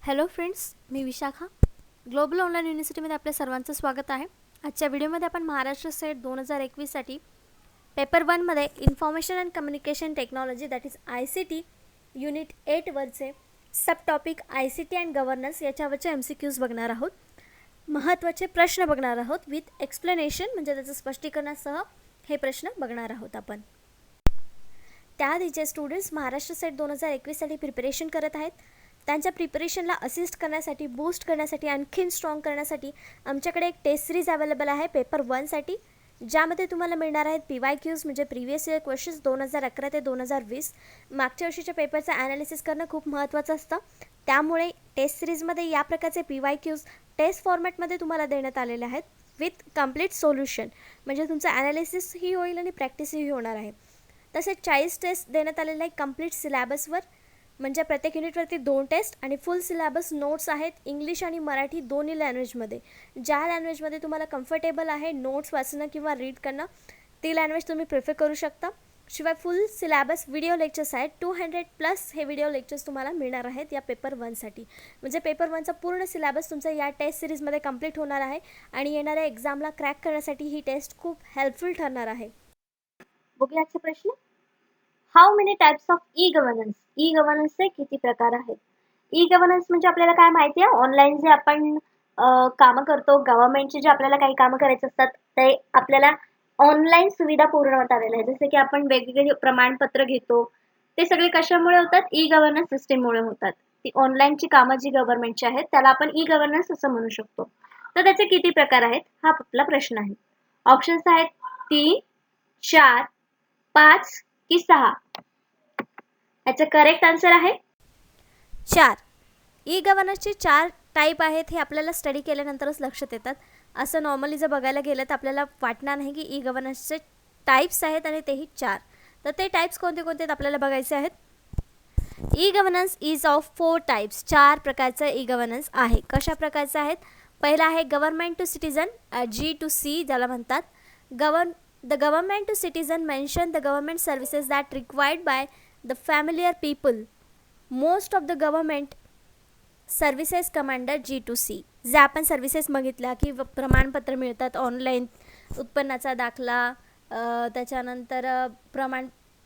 Hello friends, मी Vishakha. Global online युनिव्हर्सिटीमध्ये आपल्या सर्वांचं स्वागत आहे. आजच्या व्हिडिओमध्ये आपण महाराष्ट्र सेट 2021साठी पेपर 1मध्ये information and communication technology that is ICT unit 8वरचे sub topic ICT and governance याच्यावरचे MCQs बघणार आहोत. महत्त्वाचे प्रश्न बघणार आहोत विथ एक्सप्लेनेशन, म्हणजे त्याचं स्पष्टीकरणासह हे प्रश्न बघणार आहोत आपण. त्याआधी जे स्टुडंट्स महाराष्ट्र सेट 2021साठी प्रिपरेशन करत आहेत त्यांच्या प्रिपरेशनला असिस्ट करण्यासाठी, बूस्ट करण्यासाठी, आणखीन स्ट्रॉंग करण्यासाठी आमच्याकडे एक टेस्ट सिरीज अवेलेबल आहे पेपर 1साठी, ज्यामध्ये तुम्हाला मिळणार आहेत PYQs म्हणजे प्रिव्हियस इयर क्वेश्चन्स 2011 ते 2020. मागच्या वर्षीच्या पेपरचं ॲनालिसिस करणं खूप महत्त्वाचं असतं. त्यामुळे टेस्ट सिरीजमध्ये या प्रकारचे PYQs टेस्ट फॉर्मॅटमध्ये तुम्हाला देण्यात आलेले आहेत विथ कम्प्लीट सोल्युशन, म्हणजे तुमचं ॲनालिसिसही होईल आणि प्रॅक्टिसही होणार आहे. तसेच 40 टेस्ट देण्यात आलेले आहे कंप्लीट सिलॅबसवर, म्हणजे प्रत्येक युनिटवरती 2 टेस्ट आणि फुल सिलॅबस नोट्स आहेत इंग्लिश आणि मराठी दोन्ही लँग्वेजमध्ये. ज्या लँग्वेजमध्ये तुम्हाला कम्फर्टेबल आहे नोट्स वाचणं किंवा रीड करणं ती लँग्वेज तुम्ही प्रिफर करू शकता. शिवाय फुल सिलॅबस व्हिडिओ लेक्चर्स आहेत, 200+ हे व्हिडिओ लेक्चर्स तुम्हाला मिळणार आहेत या पेपर 1साठी. म्हणजे पेपर 1चा पूर्ण सिलॅबस तुमचा या टेस्ट सिरीजमध्ये कंप्लीट होणार आहे आणि येणाऱ्या एक्झामला क्रॅक करण्यासाठी ही टेस्ट खूप हेल्पफुल ठरणार आहे. बघूया आजचा प्रश्न. How many types of e governance? E गव्हर्नन्सचे किती प्रकार आहेत? ई गव्हर्नन्स म्हणजे आपल्याला काय माहिती आहे, ऑनलाईन जे आपण कामं करतो, गव्हर्नमेंटचे जे आपल्याला काही कामं करायचे असतात ते आपल्याला ऑनलाईन सुविधा पुरवण्यात आलेल्या आहे. जसे की आपण वेगवेगळे प्रमाणपत्र घेतो, ते सगळे कशामुळे होतात? ई गव्हर्नन्स सिस्टीममुळे होतात. ती ऑनलाईनची कामं जी गव्हर्नमेंटची आहेत त्याला आपण ई गव्हर्नन्स असं म्हणू शकतो. तर त्याचे किती प्रकार आहेत हा आपला प्रश्न आहे. ऑप्शन्स आहेत 3, 4, 5 की 6. याचं करेक्ट आन्सर आहे 4. ई गव्हर्नन्सचे 4 टाईप आहेत हे आपल्याला स्टडी केल्यानंतरच लक्षात येतात. असं नॉर्मली जर बघायला गेलं तर आपल्याला वाटणार नाही की ई गव्हर्नन्सचे टाईप्स आहेत आणि तेही 4. तर ते टाईप्स कोणते कोणते आहेत आपल्याला बघायचे आहेत. E governance is of 4 types. 4 प्रकारचं ई गव्हर्नन्स आहे. कशा प्रकारचं आहेत? पहिला आहे गव्हर्नमेंट टू सिटीजन, G2C ज्याला म्हणतात. The government to citizen mention the government services that required by the familiar people. Most of the government services come under G2C. जे आपण सर्व्हिसेस बघितल्या की प्रमाणपत्र मिळतात ऑनलाईन, उत्पन्नाचा दाखला, त्याच्यानंतर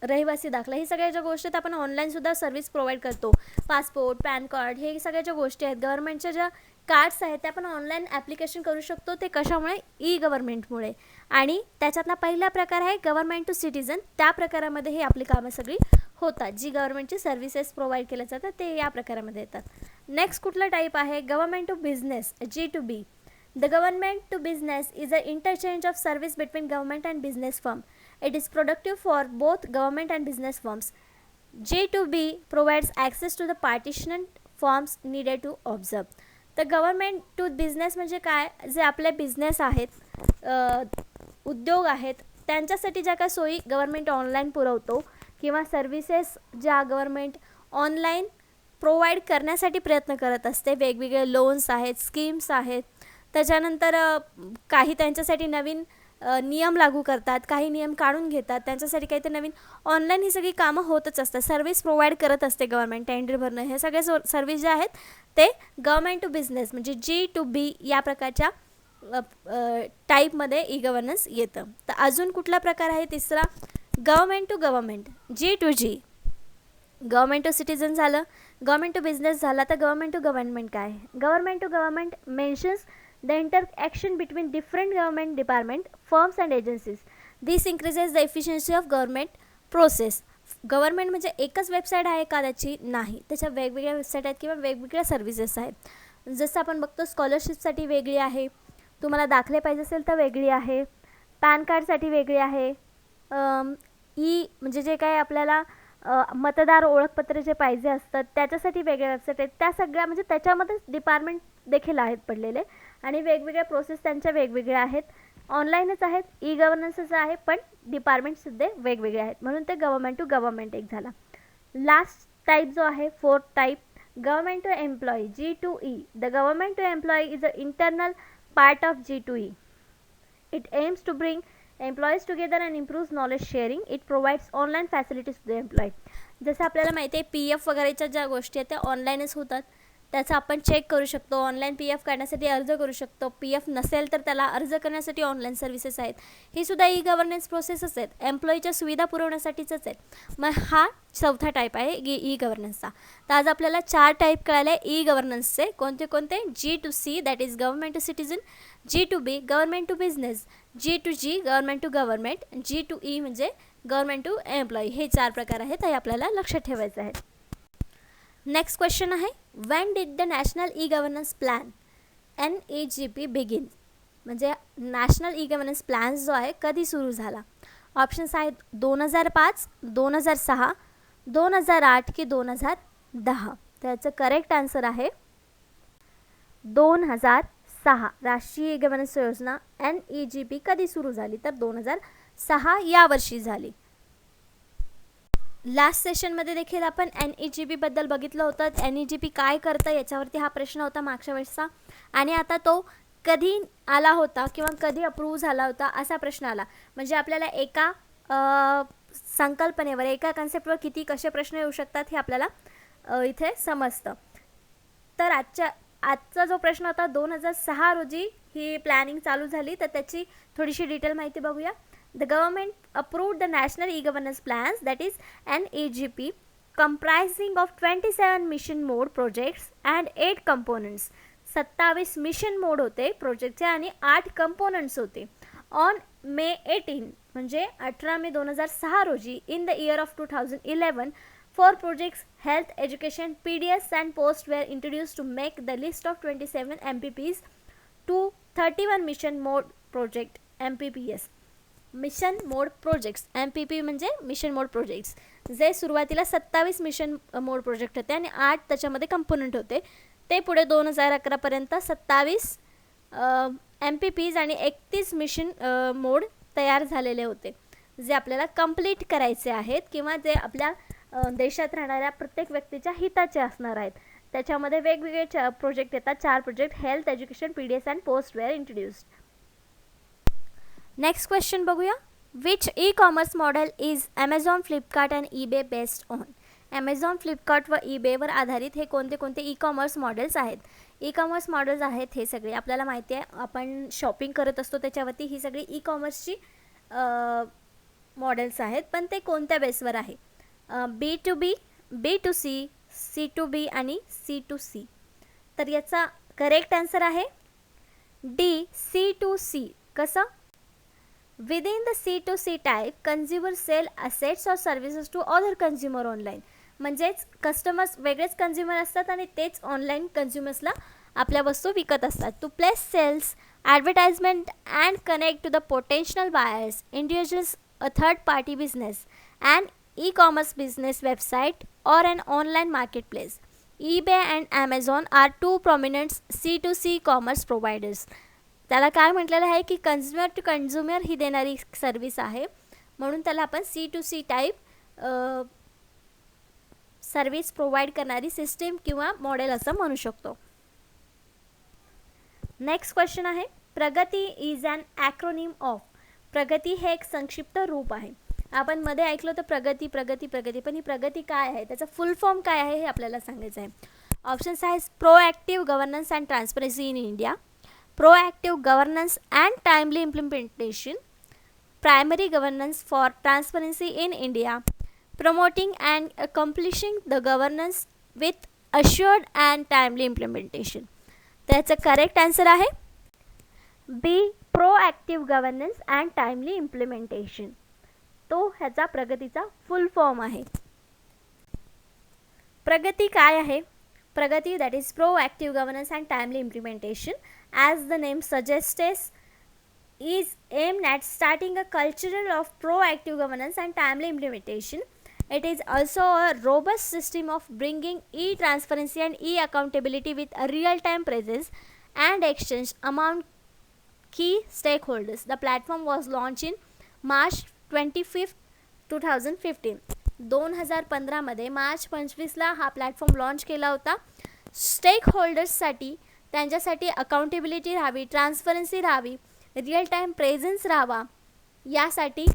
रहिवासी दाखला, ही सगळ्या ज्या गोष्टी आहेत आपण ऑनलाईनसुद्धा सर्व्हिस प्रोव्हाइड करतो. पासपोर्ट, पॅन कार्ड, हे सगळ्या ज्या गोष्टी आहेत गव्हर्नमेंटच्या ज्या कार्ड्स आहेत ते आपण ऑनलाईन ॲप्लिकेशन करू शकतो. ते कशामुळे? ई गव्हर्नमेंटमुळे. आणि त्याच्यातला पहिला प्रकार आहे गव्हर्नमेंट टू सिटीजन. त्या प्रकारामध्ये ही आपली कामं सगळी होतात. जी गव्हर्नमेंटची सर्व्हिसेस प्रोव्हाइड केल्या जातात ते या प्रकारामध्ये येतात. नेक्स्ट कुठला टाईप आहे? Government to business, G2B. The government to business is an interchange of service between government and business firm. It is productive for both government and business firms. G2B provides access to the partitioned forms needed to observe. तर government to business म्हणजे काय? जे आपले business आहेत, उद्योग आहेत, त्यांच्यासाठी ज्या काय सोयी गव्हर्नमेंट ऑनलाईन पुरवतो किंवा सर्व्हिसेस ज्या गव्हर्नमेंट ऑनलाईन प्रोव्हाइड करण्यासाठी प्रयत्न करत असते, वेगवेगळे लोन्स आहेत, स्कीम्स आहेत, त्याच्यानंतर काही त्यांच्यासाठी नवीन नियम लागू करतात, काही नियम काढून घेतात, त्यांच्यासाठी काहीतरी नवीन ऑनलाईन ही सगळी कामं होतच असतात. सर्व्हिस प्रोव्हाइड करत असते गव्हर्नमेंट, टेंडर भरणं, हे सगळे सर्व्हिस जे आहेत ते गव्हर्नमेंट टू बिझनेस म्हणजे G2B या प्रकारच्या टाईपमध्ये ई गव्हर्नन्स येतं. तर अजून कुठला प्रकार आहे तिसरा? Government to government, G2G. Government to citizen झालं, गव्हर्नमेंट टू बिझनेस झाला. तर गव्हर्नमेंट टू गव्हर्नमेंट काय? Government to government mentions the interaction between different government department, firms and agencies. This increases the efficiency of government process. Government म्हणजे एकच website आहे का? त्याची नाही, त्याच्या वेगवेगळ्या वेबसाईट आहेत किंवा वेगवेगळ्या सर्व्हिसेस आहेत. जसं आपण बघतो स्कॉलरशिपसाठी वेगळी आहे, तुम्हाला दाखले पाहिजे असेल तर वेगळी आहे, पॅन कार्डसाठी वेगळी आहे, म्हणजे जे काय आपल्याला मतदार ओळखपत्र जे पाहिजे असतात त्याच्यासाठी वेगळ्या वेबसाईट आहेत. त्या सगळ्या म्हणजे त्याच्यामध्येच डिपार्टमेंट देखील आहेत पडलेले आणि वेगवेगळ्या प्रोसेस त्यांच्या वेगवेगळ्या आहेत. ऑनलाईनच आहेत, ई गव्हर्नन्सच आहे, पण डिपार्टमेंटसुद्धा वेगवेगळे आहेत, म्हणून ते गव्हर्नमेंट टू गव्हर्नमेंट एक झाला. लास्ट टाईप जो आहे 4th type, government to employee, G2E. The government to employee is a internal part of G2E. It aims to bring employees together and improves knowledge sharing. It provides online facilities to the employee. जसं आपल्याला माहिती आहे PF वगैरेच्या ज्या गोष्टी आहेत त्या ऑनलाईनच होतात. त्याचा आपण चेक करू शकतो. ऑनलाईन PF काढण्यासाठी अर्ज करू शकतो. PF नसेल तर त्याला अर्ज करण्यासाठी ऑनलाईन सर्व्हिसेस आहेत. ही सुद्धा ई गव्हर्नन्स प्रोसेसच आहेत. एम्प्लॉईच्या सुविधा पुरवण्यासाठीच आहेत. मग हा चौथा टाईप आहे ई गव्हर्नन्सचा. तर आज आपल्याला 4 टाईप कळाले ई गव्हर्नन्सचे. कोणते कोणते? G2C that is government to citizen, G2B government to business, G2G government to government, G2E म्हणजे गव्हर्नमेंट टू एम्प्लॉई. हे 4 प्रकार आहेत. हे आपल्याला लक्षात ठेवायचं आहे. नेक्स्ट क्वेश्चन आहे, when did the national e governance plan NEGP begin? म्हणजे नॅशनल ई गव्हर्नन्स प्लॅन जो आहे कधी सुरू झाला? ऑप्शन्स आहेत 2005, 2006, 2008 की 2010. त्याचं करेक्ट आन्सर आहे 2006. राष्ट्रीय ई गव्हर्नन्स योजना NEGP कधी सुरू झाली? तर 2006 या वर्षी झाली. लास्ट सेशनमध्ये देखील आपण NEGP बद्दल बघितलं होतं. NEGP काय करतं याच्यावरती हा प्रश्न होता मागच्या वेळेसचा. आणि आता तो कधी आला होता किंवा कधी अप्रूव्ह झाला होता असा प्रश्न आला. म्हणजे आपल्याला एका संकल्पनेवर, एका कन्सेप्टवर किती कसे प्रश्न येऊ शकतात हे आपल्याला इथे समजतं. तर आजचा जो प्रश्न होता 2006 रोजी ही प्लॅनिंग चालू झाली. तर त्याची थोडीशी डिटेल माहिती बघूया. The government approved the National E-Governance Plans, that is NEGP, comprising of 27 mission mode projects and 8 components. 27 mission मोड होते प्रोजेक्टचे आणि 8 कंपोनंट्स होते. ऑन May 18 म्हणजे 18 मे 2006 रोजी in the year of 2011 4 projects health education PDS and post were introduced to make the list of 27 MPPs to 31 mission mode project MPPS. Mission mode projects MPP म्हणजे mission mode projects, जे सुरुवातीला 27 mission मोड project होते आणि 8 त्याच्यामध्ये component होते. ते पुढे 2011 पर्यंत 27 MPPs आणि 31 मिशन मोड तयार झालेले होते, जे आपल्याला कंप्लीट करायचे आहेत किंवा जे आपल्या देशात राहणाऱ्या प्रत्येक व्यक्तीच्या हिताचे असणार आहेत. त्याच्यामध्ये वेगवेगळे प्रोजेक्ट येतात. 4 project health education PDS and post were introduced. Next question बघूया. Which e commerce model is Amazon, Flipkart and eBay based on? Amazon, Flipkart व eBayवर आधारित हे कोणते कोणते ई कॉमर्स मॉडेल्स आहेत? ई कॉमर्स मॉडेल्स आहेत हे सगळे आपल्याला माहिती आहे. आपण शॉपिंग करत असतो त्याच्यावरती ही सगळी ई कॉमर्सची मॉडेल्स आहेत. पण ते कोणत्या बेसवर आहे? B2B, B2C, C2B आणि C2C. तर याचा करेक्ट आन्सर आहे D, C2C. कसं? Within the C2C type, consumer sell assets or services to other consumer online. म्हणजेच कस्टमर्स वेगळेच कन्झ्युमर असतात आणि तेच ऑनलाईन कन्झ्युमर्सला आपल्या वस्तू विकत असतात. To place sales, advertisement and connect to the potential buyers, individuals, a third party business and e commerce business website or an online marketplace. eBay and Amazon are 2 prominent C2C commerce providers. त्याला काय म्हटलेलं आहे की consumer to consumer ही देणारी service आहे, म्हणून त्याला आपण C2C टाईप सर्विस प्रोव्हाइड करणारी सिस्टीम किंवा मॉडेल असं म्हणू शकतो. नेक्स्ट क्वेश्चन आहे, प्रगती इज ॲन ॲक्रोनिम ऑफ. प्रगती हे एक संक्षिप्त रूप आहे. आपण मध्ये ऐकलं तर प्रगती प्रगती प्रगती, पण ही प्रगती काय आहे, त्याचा फुल फॉर्म काय आहे हे आपल्याला सांगायचं आहे. ऑप्शन्स आहेत proactive governance and transparency in India, proactive governance and timely implementation, primary governance for transparency in India, promoting and accomplishing the governance with assured and timely implementation. त्याचं करेक्ट आन्सर आहे बी, proactive governance and timely implementation. तो ह्याचा प्रगतीचा फुल form आहे. प्रगती काय आहे? Pragati that is proactive governance and timely implementation, as the name suggests, is aimed at starting a culture of proactive governance and timely implementation. It is also a robust system of bringing e-transparency and e-accountability with a real-time presence and exchange among key stakeholders. The platform was launched in March 25, 2015. 2015 मध्ये मार्च 25ला हा platform launch केला होता. Stake होल्डर्ससाठी त्यांच्यासाठी accountability राहावी, transparency राहावी, real time presence राहावा, यासाठी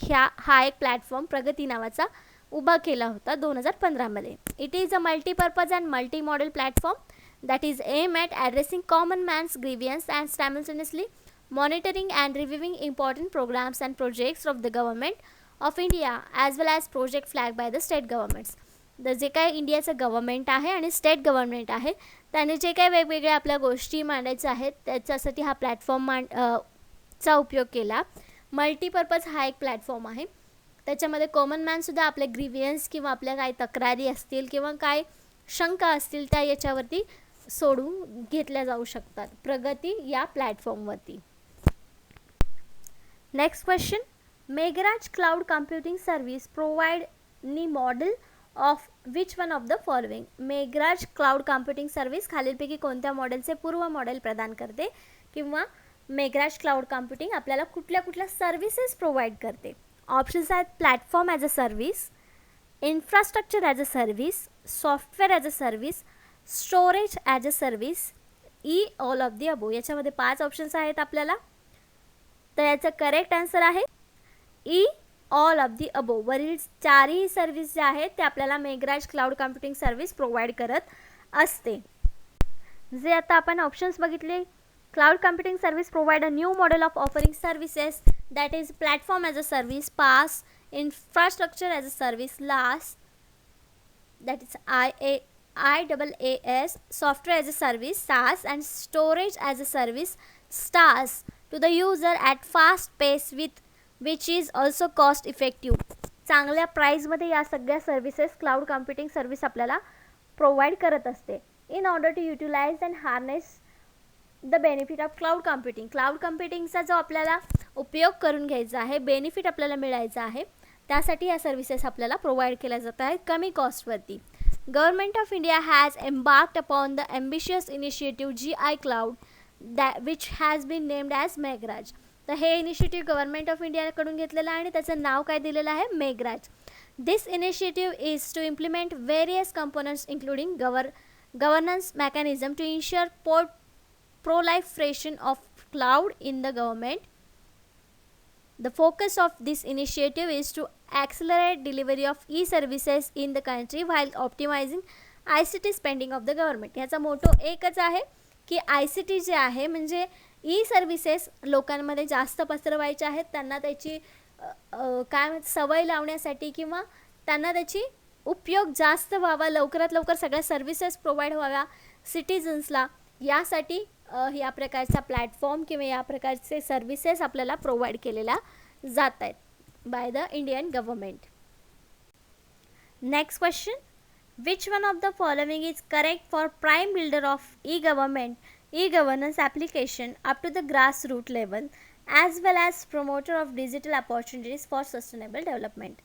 हा एक प्लॅटफॉर्म प्रगती नावाचा उभा केला होता 2015मध्ये. It is a multipurpose and multi model platform that is aim at addressing common man's grievance and simultaneously monitoring and reviewing important programs and projects of the government of India as well as project flagged by the state governments. जे काय इंडियाचं government आहे आणि state government आहे त्याने जे काही वेगवेगळ्या आपल्या गोष्टी मांडायच्या आहेत त्याच्यासाठी हा प्लॅटफॉर्म चा उपयोग केला. मल्टीपर्पज हा एक प्लॅटफॉर्म आहे. त्याच्यामध्ये कॉमन मॅनसुद्धा आपले ग्रीवियन्स किंवा आपल्या काही तक्रारी असतील किंवा काय शंका असतील त्या याच्यावरती सोडून घेतल्या जाऊ शकतात प्रगती या प्लॅटफॉर्मवरती. Next question, Meghraj cloud computing service provide नी model of which one of the following. Meghraj cloud computing service खालीलपैकी कोणत्या मॉडेलचे पूर्व मॉडेल प्रदान करते किंवा मेघराज क्लाउड कम्प्युटिंग आपल्याला कुठल्या कुठल्या सर्व्हिसेस प्रोव्हाइड करते. ऑप्शन्स आहेत platform as a service, infrastructure as a service, software as a service, storage as a service, all of the above. याच्यामध्ये 5 ऑप्शन्स आहेत आपल्याला. तर याचं करेक्ट आन्सर आहे ऑल ऑफ दी अबो. वरील 4ही सर्व्हिस जे आहेत ते आपल्याला Meghraj cloud computing service provide करत असते. जे आता आपण ऑप्शन्स बघितले, cloud computing service provide a new model of offering services that is platform as a service, pass, infrastructure as a service, last that is IaaS, software as a service, SaaS, and storage as a service, SaaS, to the user at fast pace with which is also cost effective. चांगल्या प्राईजमध्ये या सगळ्या services cloud computing service आपल्याला provide करत असते. In order to utilise and harness the benefit of cloud computing. Cloud कम्प्युटिंगचा जो आपल्याला उपयोग करून घ्यायचा आहे, बेनिफिट आपल्याला मिळायचा आहे, त्यासाठी या सर्व्हिसेस आपल्याला प्रोव्हाइड केल्या जात आहेत कमी कॉस्टवरती. Government of India has embarked upon the ambitious initiative GI cloud which has been named as Meghraj. तर हे इनिशिएटिव्ह गव्हर्नमेंट ऑफ इंडियाकडून घेतलेलं आहे आणि त्याचं नाव काय दिलेलं आहे, Meghraj. This initiative is to implement various components including governance mechanism to ensure proliferation of cloud in the government. The focus of this initiative is to accelerate delivery of e-services in the country while optimizing ICT spending of the government. याचा motor एकच आहे की ICT जे आहे म्हणजे E-services लोकांमध्ये जास्त पसरवायचे आहेत. त्यांना त्याची काय सवय लावण्यासाठी किंवा त्यांना त्याची उपयोग जास्त व्हावा, लवकरात लवकर सगळ्या सर्व्हिसेस प्रोव्हाइड व्हाव्या सिटीजन्सला, यासाठी या प्रकारचा प्लॅटफॉर्म किंवा या प्रकारचे सर्व्हिसेस आपल्याला प्रोव्हाइड केलेल्या जात आहेत by the Indian government. Next question, which one of the following is correct for prime builder of e-governance application up to the grassroots level as well as promoter of digital opportunities for sustainable development.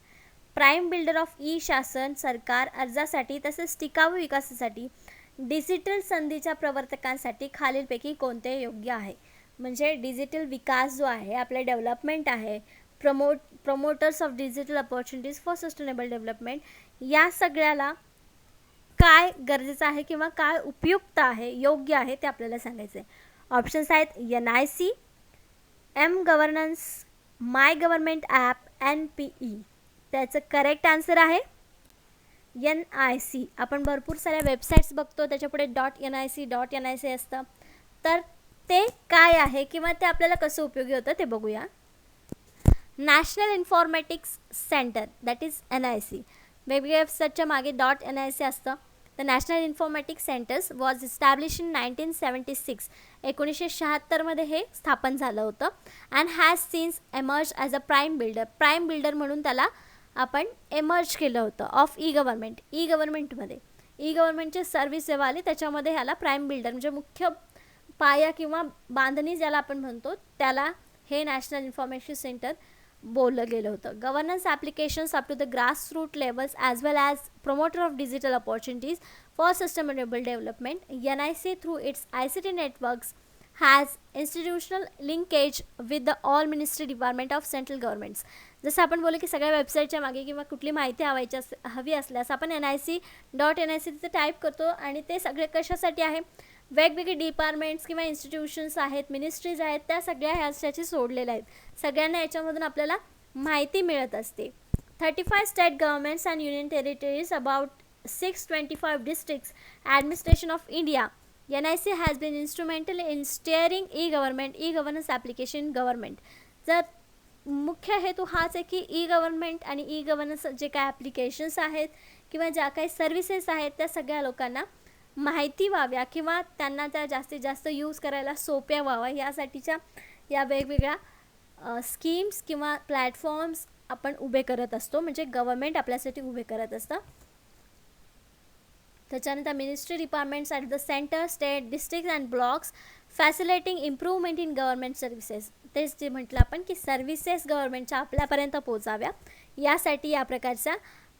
Prime builder of E शासन सरकार अर्जासाठी तसेच टिकाऊ विकासासाठी digital संधीच्या प्रवर्तकांसाठी खालीलपैकी कोणते योग्य आहे. म्हणजे डिजिटल विकास जो आहे, आपले डेव्हलपमेंट आहे, promoters of digital opportunities for sustainable development, या सगळ्याला काय गरजेचं आहे किंवा काय उपयुक्त आहे, योग्य आहे ते आपल्याला सांगायचं आहे. ऑप्शन्स आहेत NIC, M-गव्हर्नन्स, माय गव्हर्नमेंट ॲप, NPE. त्याचं करेक्ट आन्सर आहे NIC. आपण भरपूर साऱ्या वेबसाईट्स बघतो, त्याच्यापुढे .NIC असतं. तर ते काय आहे किंवा ते आपल्याला कसं उपयोगी होतं ते बघूया. National informatics centre that is NIC. वेगवेगळ्या वेबसाईटच्या मागे .NIC असतं. The national informatics centres was establish in 1976. 1976मध्ये हे स्थापन झालं होतं. And has scenes emerge as a prime builder म्हणून त्याला आपण एमर्ज केलं होतं ऑफ गव्हर्नमेंटमध्ये. गव्हर्नमेंटचे सर्व्हिस जेव्हा आली त्याच्यामध्ये ह्याला प्राईम बिल्डर म्हणजे मुख्य पाया किंवा बांधणी ज्याला आपण म्हणतो त्याला हे नॅशनल इन्फॉर्मेशन सेंटर बोललं गेलं होतं. Governance applications up to the grassroot levels as well as promoter of digital opportunities for sustainable development. NIC through its ICT networks has institutional linkage with the all ministry department of central governments. जसं आपण बोललो की सगळ्या वेबसाईटच्या मागे किंवा कुठली माहिती हवी असल्यास आपण NIC तिथे टाईप करतो आणि ते सगळे कशासाठी आहे, वेगवेगळे डिपार्टमेंट्स किंवा इन्स्टिट्यूशन्स आहेत, मिनिस्ट्रीज आहेत, त्या सगळ्या ह्याच्याशी सोडलेल्या आहेत. सगळ्यांना याच्यामधून आपल्याला माहिती मिळत असते. 35 state governments and union territories, about 625 districts, administration of India. NIC has been instrumental in steering e-governance application government. जर मुख्य हेतू हाच आहे की ई गव्हर्नमेंट आणि ई गव्हर्नन्स जे काय ॲप्लिकेशन्स आहेत किंवा ज्या काही सर्व्हिसेस आहेत त्या सगळ्या लोकांना माहिती व्हाव्या किंवा त्यांना त्या जास्तीत जास्त यूज करायला सोप्या व्हाव्या यासाठीच्या या वेगवेगळ्या स्कीम्स किंवा प्लॅटफॉर्म्स आपण उभे करत असतो, म्हणजे गव्हर्नमेंट आपल्यासाठी उभे करत असतं. त्याच्यानंतर ministry departments at the centre, state, district and blocks facilitating improvement in government services. तेच जे म्हटलं आपण की सर्व्हिसेस गव्हर्नमेंटच्या आपल्यापर्यंत पोहोचाव्या यासाठी या प्रकारच्या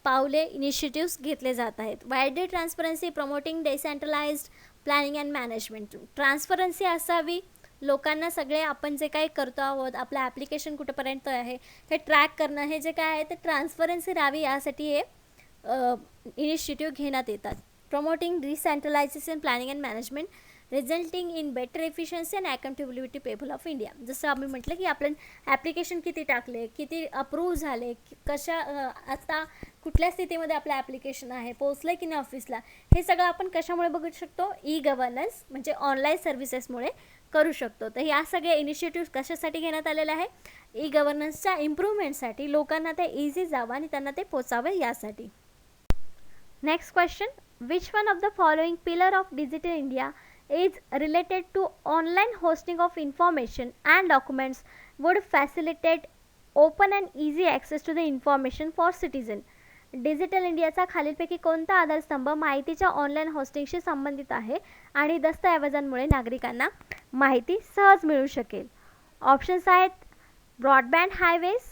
पावले इनिशिएटिव्स घेतले जात आहेत. वायडेड transparency promoting decentralised planning and management. Transparency असावी, लोकांना सगळे आपण जे काही करतो आहोत, आपलं ॲप्लिकेशन कुठेपर्यंत आहे हे ट्रॅक करणं, हे जे काय आहे ते ट्रान्सपरन्सी राहावी यासाठी हे इनिशिएटिव्ह घेण्यात येतात. Promoting decentralisation planning and management resulting in better efficiency and accountability people of India. जसं आम्ही म्हटलं की आपण ॲप्लिकेशन किती टाकले, किती अप्रूव्ह झाले, कशा आता कुठल्या स्थितीमध्ये आपलं ॲप्लिकेशन आहे, पोचलं की नाही ऑफिसला, हे सगळं आपण कशामुळे बघू शकतो, ई गव्हर्नन्स म्हणजे ऑनलाईन सर्व्हिसेसमुळे करू शकतो. तर या सगळ्या इनिशिएटिव्ह कशासाठी घेण्यात आलेले आहे, ई गव्हर्नन्सच्या इम्प्रूव्हमेंटसाठी, लोकांना ते इझी जावं आणि त्यांना ते पोचावं यासाठी. Next question, which one of the following pillar of digital India is related to online hosting of information and documents would facilitate open and easy access to the information for citizen. Digital इंडियाचा खालीलपैकी कोणता आधारस्तंभ माहितीच्या online होस्टिंगशी संबंधित आहे आणि दस्तऐवजांमुळे नागरिकांना माहिती सहज मिळू शकेल. ऑप्शन्स आहेत broadband highways,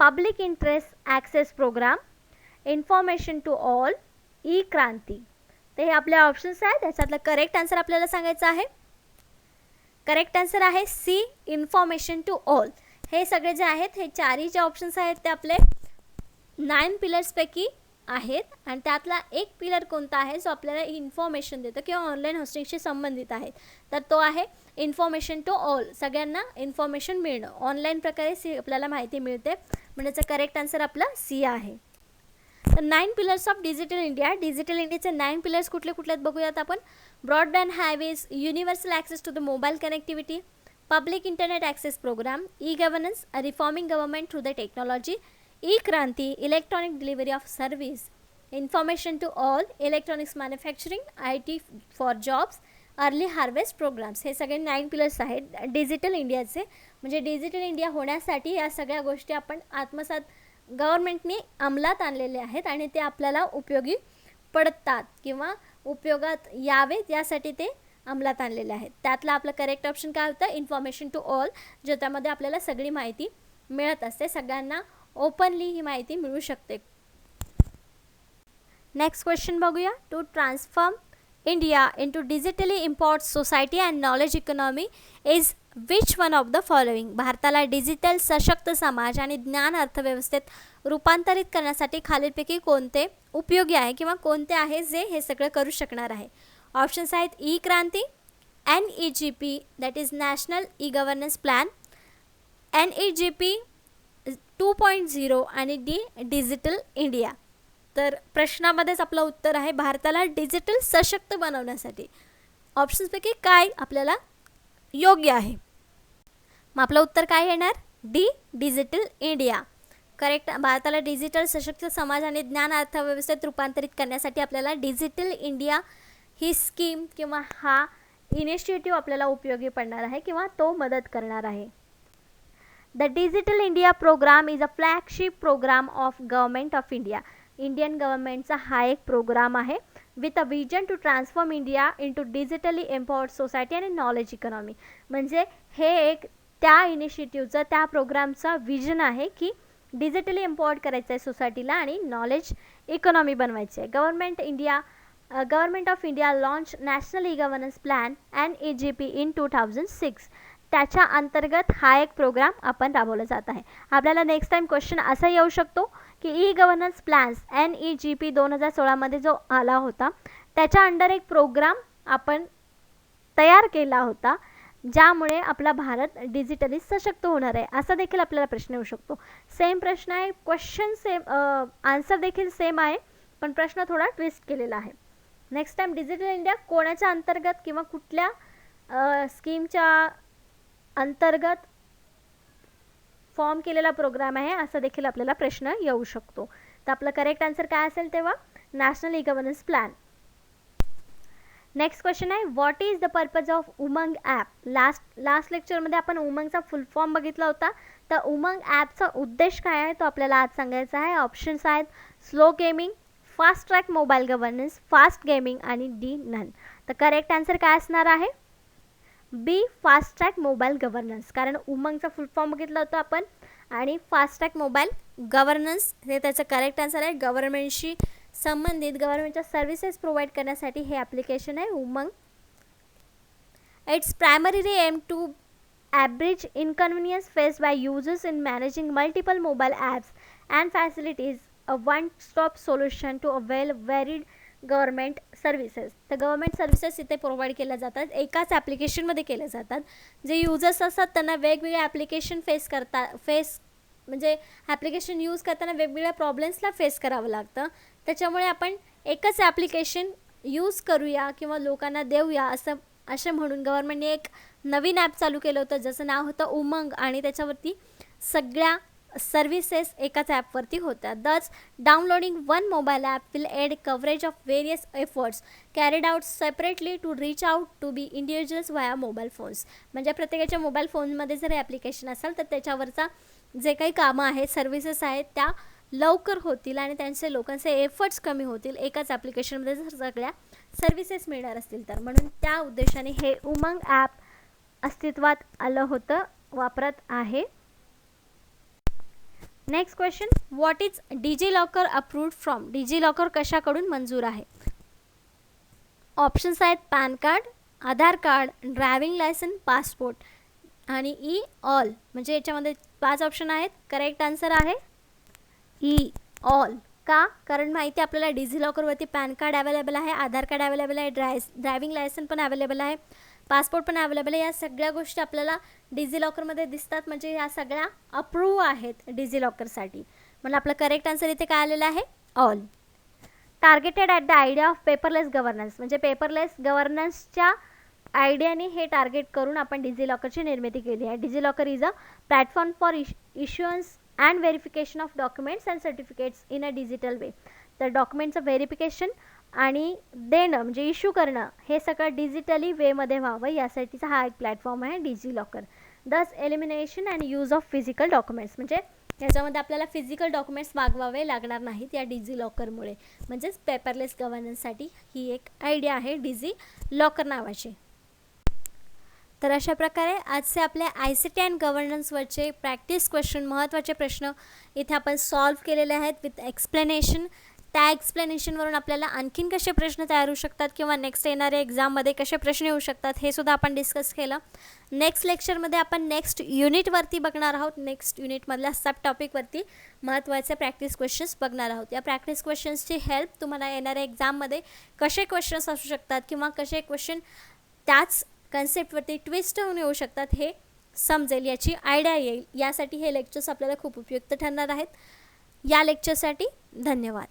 public interest access programme, information to all, e Kranti. तर हे आपले ऑप्शन्स आहेत. त्याच्यातलं करेक्ट आन्सर आपल्याला सांगायचं आहे. करेक्ट आन्सर आहे सी, इन्फॉर्मेशन टू ऑल. हे सगळे जे आहेत हे चारही जे ऑप्शन्स आहेत ते आपले 9 पिलर्सपैकी आहेत आणि त्यातला एक पिलर कोणता आहे जो आपल्याला इन्फॉर्मेशन देतो किंवा ऑनलाईन होस्टिंगशी संबंधित आहे, तर तो आहे इन्फॉर्मेशन टू ऑल. सगळ्यांना इन्फॉर्मेशन मिळणं, ऑनलाईन प्रकारे आपल्याला माहिती मिळते, म्हणजे करेक्ट आन्सर आपला सी आहे. तर 9 pillars of digital India. Digital इंडियाचे 9 पिलर्स कुठले कुठले आहेत बघूयात आपण. Broadband highways, universal access to the mobile connectivity, public internet access programme, e governance, reforming government through the technology, e Kranti, electronic delivery of service, information to all, electronics manufacturing, IT for jobs, early harvest programmes. हे सगळे 9 pillars आहेत digital इंडियाचे. म्हणजे digital India होण्यासाठी या सगळ्या गोष्टी आपण आत्मसात गव्हर्नमेंटने अंमलात आणलेले आहेत आणि ते आपल्याला उपयोगी पडतात किंवा उपयोगात यावेत यासाठी ते अंमलात आणलेले आहेत. त्यातलं आपलं करेक्ट ऑप्शन काय होतं, इन्फॉर्मेशन टू ऑल, ज्याच्यामध्ये आपल्याला सगळी माहिती मिळत असते, सगळ्यांना ओपनली ही माहिती मिळू शकते. नेक्स्ट क्वेश्चन बघूया. To transform India into digitally import society and knowledge economy is which one of the following. भारताला डिजिटल सशक्त समाज आणि ज्ञान अर्थव्यवस्थेत रूपांतरित करण्यासाठी खालीलपैकी कोणते उपयोगी आहे किंवा कोणते आहे जे हे सगळं करू शकणार आहे. ऑप्शन्स आहेत E Kranti, NEGP that is national e governance plan, NEGP 2.0 आणि डी डिजिटल इंडिया. तर प्रश्नामध्येच आपलं उत्तर आहे भारताला डिजिटल सशक्त बनवण्यासाठी. ऑप्शन्सपैकी काय आपल्याला योग्य आहे. मग आपलं उत्तर काय येणार, डी डिजिटल इंडिया. करेक्ट. भारताला डिजिटल सशक्त समाज आणि ज्ञान अर्थव्यवस्थेत रूपांतरित करण्यासाठी आपल्याला डिजिटल इंडिया ही स्कीम किंवा हा इनिशिएटिव्ह आपल्याला उपयोगी पडणार आहे किंवा तो मदत करणार आहे. The digital India programme is a flagship programme of government of India. Indian गव्हर्नमेंटचा हा एक प्रोग्राम आहे with a vision to transform India into digitally empowered society आणि नॉलेज इकॉनॉमी. म्हणजे हे एक त्या इनिशिएटिव्हचं, त्या प्रोग्रामचा विजन आहे की डिजिटली एम्पॉवर्ड करायचं आहे सोसायटीला आणि नॉलेज इकॉनॉमी बनवायची आहे. Government of India launch national e governance plan NEGP in 2006. त्याच्या अंतर्गत हा एक प्रोग्राम आपण राबवला जात आहे. आपल्याला नेक्स्ट टाइम क्वेश्चन असा येऊ शकतो की ई गव्हर्नन्स प्लॅन्स NEGP 2016मध्ये जो आला होता त्याच्या अंडर एक प्रोग्राम आपण तयार केला होता, ज्यामुळे आपला भारत डिजिटली सशक्त होणार आहे, असा देखील आपल्याला प्रश्न येऊ शकतो. सेम प्रश्न आहे, क्वेश्चन सेम, आन्सर देखील सेम आहे, पण प्रश्न थोडा ट्विस्ट केलेला आहे. नेक्स्ट टाइम डिजिटल इंडिया कोणाच्या अंतर्गत किंवा कुठल्या स्कीमच्या अंतर्गत फॉर्म केलेला प्रोग्राम आहे, असा देखील आपल्याला प्रश्न येऊ शकतो. तर आपलं करेक्ट आन्सर काय असेल तेव्हा national e governance plan. Next question आहे, what is the purpose of Umang app. Last लेक्चरमध्ये आपण उमंगचा फुल फॉर्म बघितला होता. तर उमंग ॲपचा उद्देश काय आहे तो आपल्याला आज सांगायचा आहे. ऑप्शन्स आहेत slow gaming, fast track mobile governance, fast gaming आणि डी नन. तर करेक्ट आन्सर काय असणार आहे बी, फास्ट ट्रॅक मोबाईल गव्हर्नन्स. कारण उमंगचा फुल फॉर्म बघितला होता आपण आणि फास्ट ट्रॅक मोबाईल गव्हर्नन्स हे त्याचं करेक्ट आन्सर आहे. गव्हर्नमेंटशी संबंधित गव्हर्नमेंटच्या सर्व्हिसेस प्रोव्हाइड करण्यासाठी हे ॲप्लिकेशन आहे Umang. It's primarily aim to abridge inconvenience faced by users in managing multiple mobile apps and facilities a one-stop solution to avail varied government services. तर government services इथे provide केल्या जातात, एकाच ॲप्लिकेशनमध्ये केल्या जातात. जे युजर्स असतात त्यांना वेगवेगळे ॲप्लिकेशन म्हणजे ॲप्लिकेशन यूज करताना वेगवेगळ्या प्रॉब्लेम्सला फेस करावं लागतं. त्याच्यामुळे आपण एकच ॲप्लिकेशन यूज करूया किंवा लोकांना देऊया असं म्हणून गव्हर्मेंटने एक नवीन ॲप चालू केलं होतं, ज्याचं नाव होतं उमंग आणि त्याच्यावरती सगळ्या सर्व्हिसेस एकाच ॲपवरती होत्या. दच downloading one mobile app will aid coverage of various efforts carried out separately to reach out to be individuals via mobile phones. म्हणजे प्रत्येकाच्या मोबाईल फोनमध्ये जर ॲप्लिकेशन असेल तर त्याच्यावरचा जे काही कामं आहेत, सर्व्हिसेस आहेत, त्या लवकर होतील आणि त्यांचे लोकांचे एफर्ट्स कमी होतील एकाच ॲप्लिकेशनमध्ये जर सगळ्या सर्व्हिसेस मिळणार असतील तर. म्हणून त्या उद्देशाने हे उमंग ॲप अस्तित्वात आलं होतं, वापरात आहे. Next question, what is digi locker approved from. Digi locker कशाकडून मंजूर आहे. ऑप्शन्स आहेत PAN card, Aadhaar card, driving licence, passport आणि ई ऑल. म्हणजे याच्यामध्ये 5 ऑप्शन आहेत. करेक्ट आन्सर आहे ई ऑल. का? कारण माहिती आपल्याला डिजी लॉकरवरती पॅन कार्ड अवेलेबल आहे, आधार कार्ड अवेलेबल आहे, ड्रायव्हिंग लायसन पण अवेलेबल आहे, पासपोर्ट पण अवेलेबल आहे. या सगळ्या गोष्टी आपल्याला डिजी लॉकरमध्ये दिसतात, म्हणजे या सगळ्या अप्रूव्ह आहेत डिजी लॉकरसाठी. म्हणून आपलं करेक्ट आन्सर इथे काय आलेलं आहे all. Targeted at the idea of paperless governance. म्हणजे पेपरलेस गव्हर्नन्सच्या आयडियाने हे टार्गेट करून आपण डिजी लॉकरची निर्मिती केली आहे. Digi locker is a platform for issuance and verification of documents and certificates in a digital way. तर डॉक्युमेंटचं व्हेरिफिकेशन आणि देणं म्हणजे इश्यू करणं हे सगळं डिजिटली वेमध्ये व्हावं यासाठीचा हा एक प्लॅटफॉर्म आहे डिजी लॉकर. दस elimination and use of physical documents. म्हणजे याच्यामध्ये आपल्याला फिजिकल डॉक्युमेंट्स मागवावे लागणार नाहीत या डिजी लॉकरमुळे. म्हणजेच पेपरलेस गव्हर्नन्ससाठी ही एक आयडिया आहे डिजी लॉकर नावाची. तर अशा प्रकारे आजचे आपले ICT अँड गव्हर्नन्सवरचे प्रॅक्टिस क्वेश्चन, महत्त्वाचे प्रश्न इथे आपण सॉल्व्ह केलेले आहेत विथ एक्सप्लेनेशन. त्या एक्सप्लेनेशनवरून आपल्याला आणखीन कसे प्रश्न तयार होऊ शकतात किंवा नेक्स्ट येणाऱ्या एक्झाममध्ये कसे प्रश्न येऊ शकतात हे सुद्धा आपण डिस्कस केलं. नेक्स्ट लेक्चरमध्ये आपण नेक्स्ट युनिटवरती बघणार आहोत. नेक्स्ट युनिटमधल्या सब टॉपिकवरती महत्त्वाचे प्रॅक्टिस क्वेश्चन्स बघणार आहोत. या प्रॅक्टिस क्वेश्चन्सची हेल्प तुम्हाला येणाऱ्या एक्झाममध्ये कसे क्वेश्चन्स असू शकतात किंवा कसे क्वेश्चन त्याच कन्सेप्टवरती ट्विस्ट होऊन येऊ शकतात हे समजेल, याची आयडिया येईल. यासाठी हे लेक्चर्स आपल्याला खूप उपयुक्त ठरणार आहेत. या लेक्चरसाठी धन्यवाद.